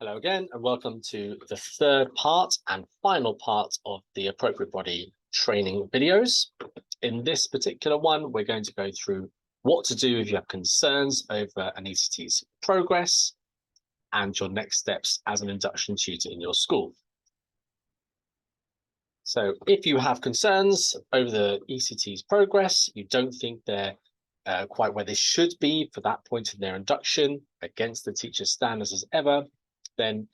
Hello again, and welcome to the third part and final part of the appropriate body training videos. In this particular one, we're going to go through what to do if you have concerns over an ECT's progress and your next steps as an induction tutor in your school. So if you have concerns over the ECT's progress, you don't think they're quite where they should be for that point in their induction against the teacher's standards as ever, then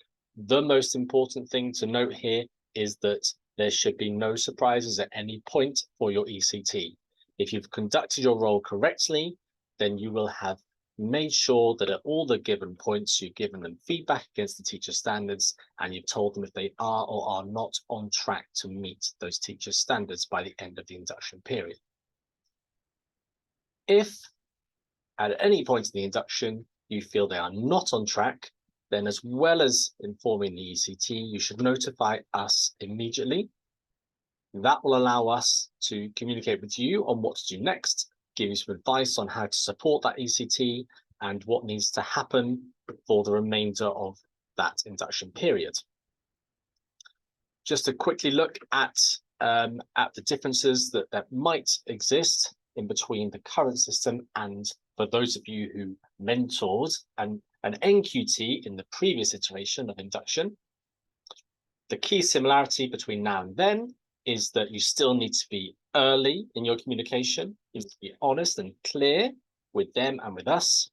the most important thing to note here is that there should be no surprises at any point for your ECT. If you've conducted your role correctly, then you will have made sure that at all the given points, you've given them feedback against the teacher standards, and you've told them if they are or are not on track to meet those teacher standards by the end of the induction period. If at any point in the induction you feel they are not on track, then as well as informing the ECT, you should notify us immediately. That will allow us to communicate with you on what to do next, give you some advice on how to support that ECT and what needs to happen for the remainder of that induction period. Just to quickly look at the differences that might exist in between the current system and for those of you who mentored an NQT in the previous iteration of induction. The key similarity between now and then is that you still need to be early in your communication. You need to be honest and clear with them and with us.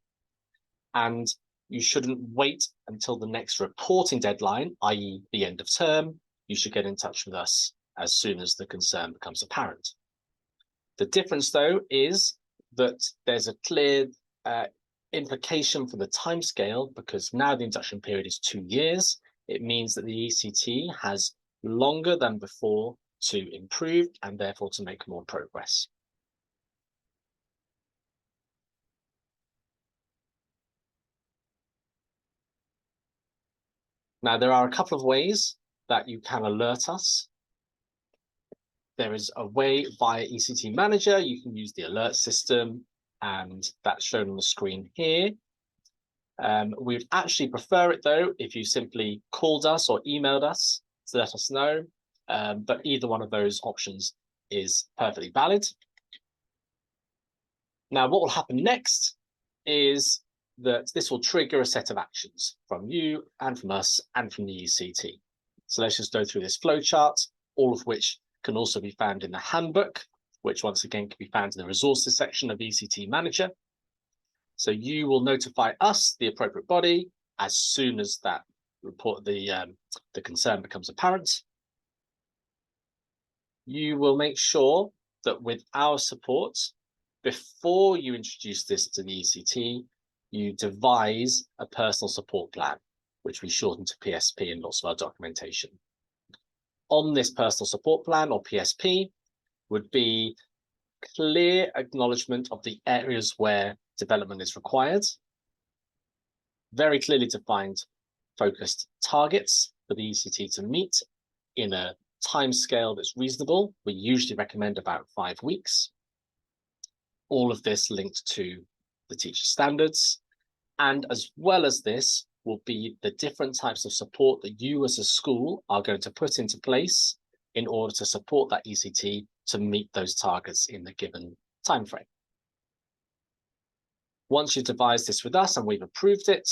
And you shouldn't wait until the next reporting deadline, i.e. the end of term. You should get in touch with us as soon as the concern becomes apparent. The difference, though, is that there's a clear implication for the timescale, because now the induction period is 2 years. It means that the ECT has longer than before to improve and therefore to make more progress. Now, there are a couple of ways that you can alert us. There is a way via ECT Manager. You can use the alert system, and that's shown on the screen here. We'd actually prefer it, though, if you simply called us or emailed us to let us know, but either one of those options is perfectly valid. Now, what will happen next is that this will trigger a set of actions from you and from us and from the ECT. So let's just go through this flowchart, all of which can also be found in the handbook, which once again can be found in the resources section of ECT Manager. So you will notify us, the appropriate body, as soon as that report, the concern becomes apparent. You will make sure that with our support, before you introduce this to the ECT, you devise a personal support plan, which we shorten to PSP in lots of our documentation. On this personal support plan, or PSP, would be clear acknowledgement of the areas where development is required, very clearly defined focused targets for the ECT to meet in a time scale that's reasonable. We usually recommend about 5 weeks. All of this linked to the teacher standards. And as well as this will be the different types of support that you as a school are going to put into place in order to support that ECT to meet those targets in the given time frame. Once you devise this with us and we've approved it,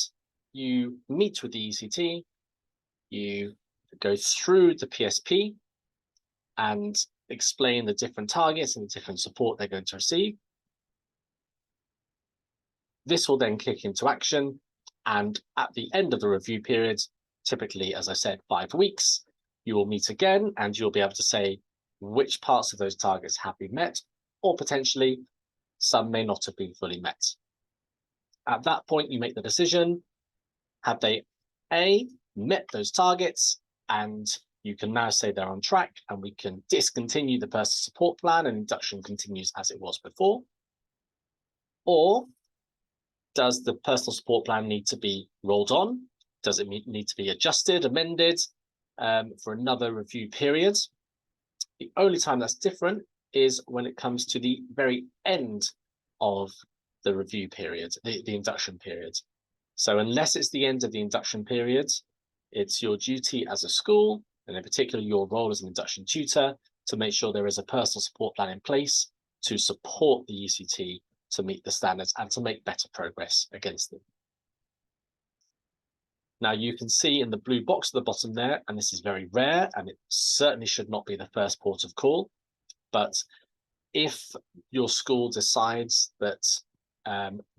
you meet with the ECT, you go through the PSP and explain the different targets and the different support they're going to receive. This will then kick into action, and at the end of the review period, typically, as I said, 5 weeks, you will meet again and you'll be able to say which parts of those targets have been met, or potentially some may not have been fully met. At that point, you make the decision, have they A, met those targets, and you can now say they're on track and we can discontinue the personal support plan and induction continues as it was before, or does the personal support plan need to be rolled on? Does it need to be adjusted, amended for another review period? The only time that's different is when it comes to the very end of the review period, the induction period. So unless it's the end of the induction period, It's your duty as a school, and in particular your role as an induction tutor, to make sure there is a personal support plan in place to support the ECT to meet the standards and to make better progress against them. Now you can see in the blue box at the bottom there, and this is very rare, and it certainly should not be the first port of call, but if your school decides that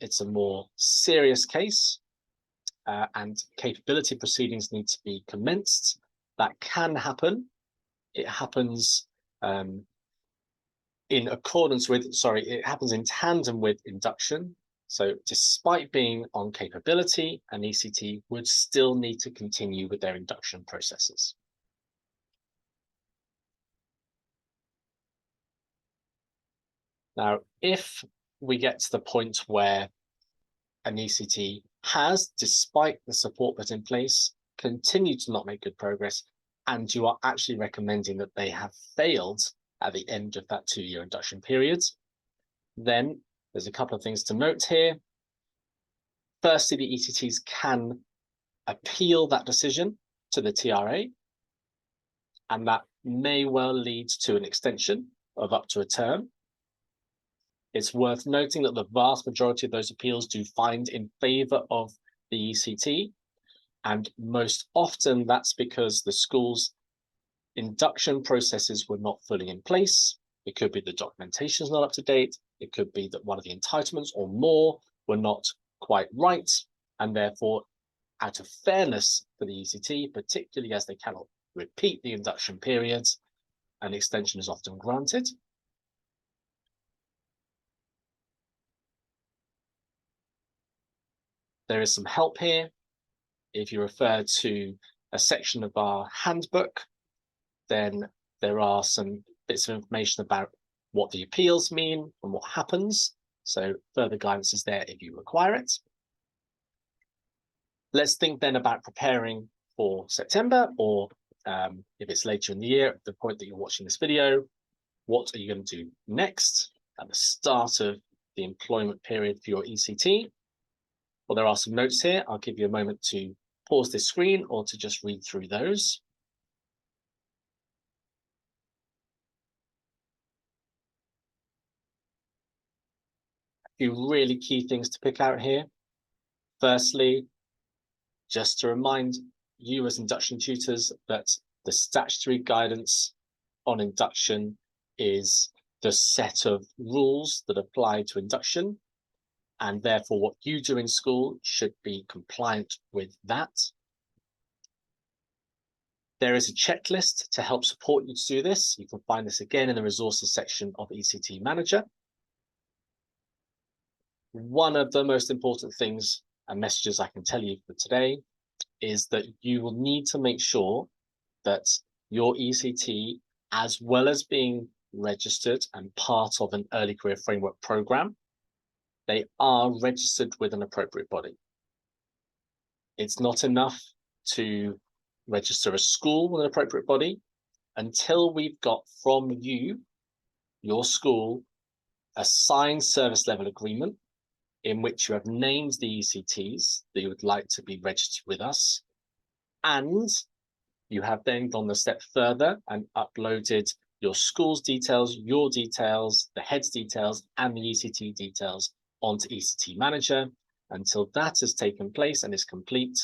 it's a more serious case and capability proceedings need to be commenced, that can happen. It happens in accordance with, it happens in tandem with induction. So despite being on capability, an ECT would still need to continue with their induction processes. Now, if we get to the point where an ECT has, despite the support put in place, continued to not make good progress, and you are actually recommending that they have failed at the end of that 2-year induction period, then there's a couple of things to note here. Firstly, the ECTs can appeal that decision to the TRA, and that may well lead to an extension of up to a term. It's worth noting that the vast majority of those appeals do find in favour of the ECT, and most often that's because the school's induction processes were not fully in place. It could be the documentation is not up to date. It could be that one of the entitlements or more were not quite right, and therefore, out of fairness for the ECT, particularly as they cannot repeat the induction periods, an extension is often granted. There is some help here. If you refer to a section of our handbook, then there are some bits of information about what the appeals mean and what happens. So further guidance is there if you require it. Let's think then about preparing for September, or if it's later in the year, at the point that you're watching this video, what are you going to do next at the start of the employment period for your ECT? Well, there are some notes here. I'll give you a moment to pause this screen or to just read through those. A few really key things to pick out here. Firstly, just to remind you as induction tutors that the statutory guidance on induction is the set of rules that apply to induction, and therefore what you do in school should be compliant with that. There is a checklist to help support you to do this. You can find this again in the resources section of ECT Manager. One of the most important things and messages I can tell you for today is that you will need to make sure that your ECT, as well as being registered and part of an early career framework program, they are registered with an appropriate body. It's not enough to register a school with an appropriate body until we've got from you, your school, a signed service level agreement in which you have named the ECTs that you would like to be registered with us, and you have then gone a step further and uploaded your school's details, your details, the head's details, and the ECT details onto ECT Manager. Until that has taken place and is complete,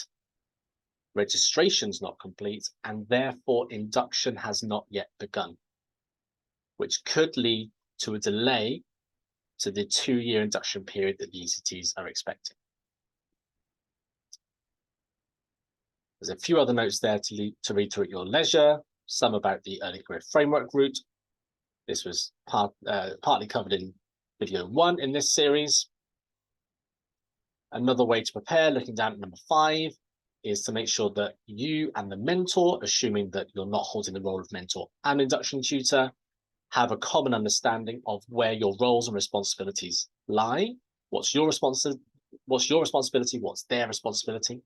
registration's not complete, and therefore induction has not yet begun, which could lead to a delay to the 2-year induction period that the ECTs are expecting. There's a few other notes there to read through at your leisure, some about the early career framework route. This was partly covered in video 1 in this series. Another way to prepare, looking down at number 5, is to make sure that you and the mentor, assuming that you're not holding the role of mentor and induction tutor, have a common understanding of where your roles and responsibilities lie. What's your responsibility? What's their responsibility?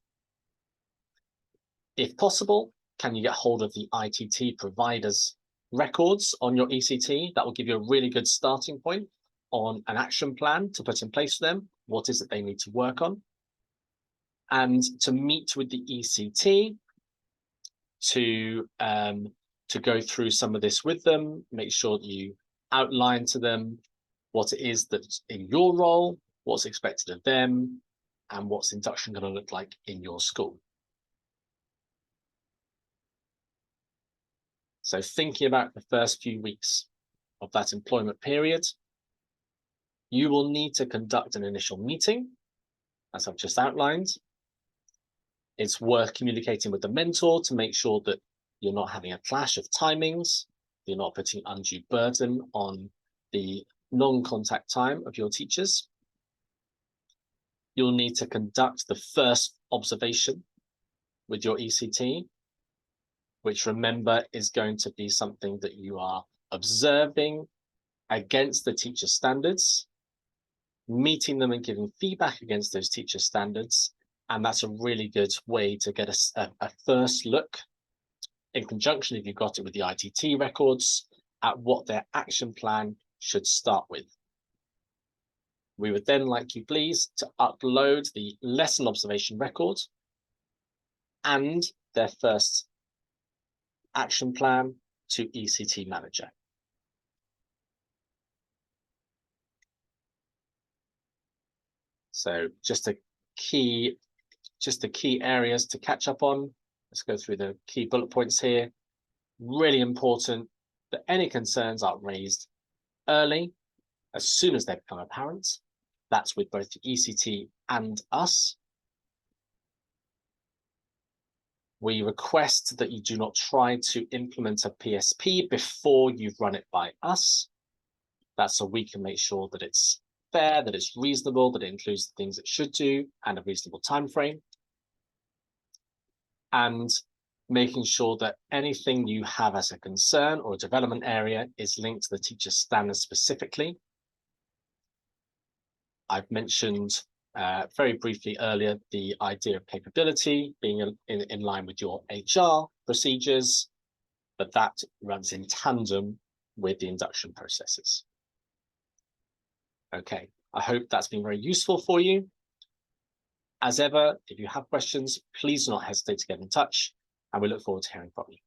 If possible, can you get hold of the ITT providers' records on your ECT? That will give you a really good starting point on an action plan to put in place for them. What is it they need to work on? And to meet with the ECT, to go through some of this with them. Make sure that you outline to them what it is that's in your role, what's expected of them, and what's induction going to look like in your school. So thinking about the first few weeks of that employment period, you will need to conduct an initial meeting, as I've just outlined. It's worth communicating with the mentor to make sure that you're not having a clash of timings, you're not putting undue burden on the non-contact time of your teachers. You'll need to conduct the first observation with your ECT, which, remember, is going to be something that you are observing against the teacher standards, meeting them and giving feedback against those teacher standards. And that's a really good way to get a first look, in conjunction, if you've got it with the ITT records, at what their action plan should start with. We would then like you, please, to upload the lesson observation record and their first action plan to ECT Manager. So just the key areas to catch up on. Let's go through the key bullet points here. Really important that any concerns are raised early, as soon as they become apparent. That's with both the ECT and us. We request that you do not try to implement a PSP before you've run it by us. That's so we can make sure that it's fair, that it's reasonable, that it includes the things it should do, and a reasonable time frame. And making sure that anything you have as a concern or a development area is linked to the teacher standards specifically. I've mentioned very briefly earlier the idea of capability being in line with your HR procedures, but that runs in tandem with the induction processes. Okay, I hope that's been very useful for you. As ever, if you have questions, please do not hesitate to get in touch, and we look forward to hearing from you.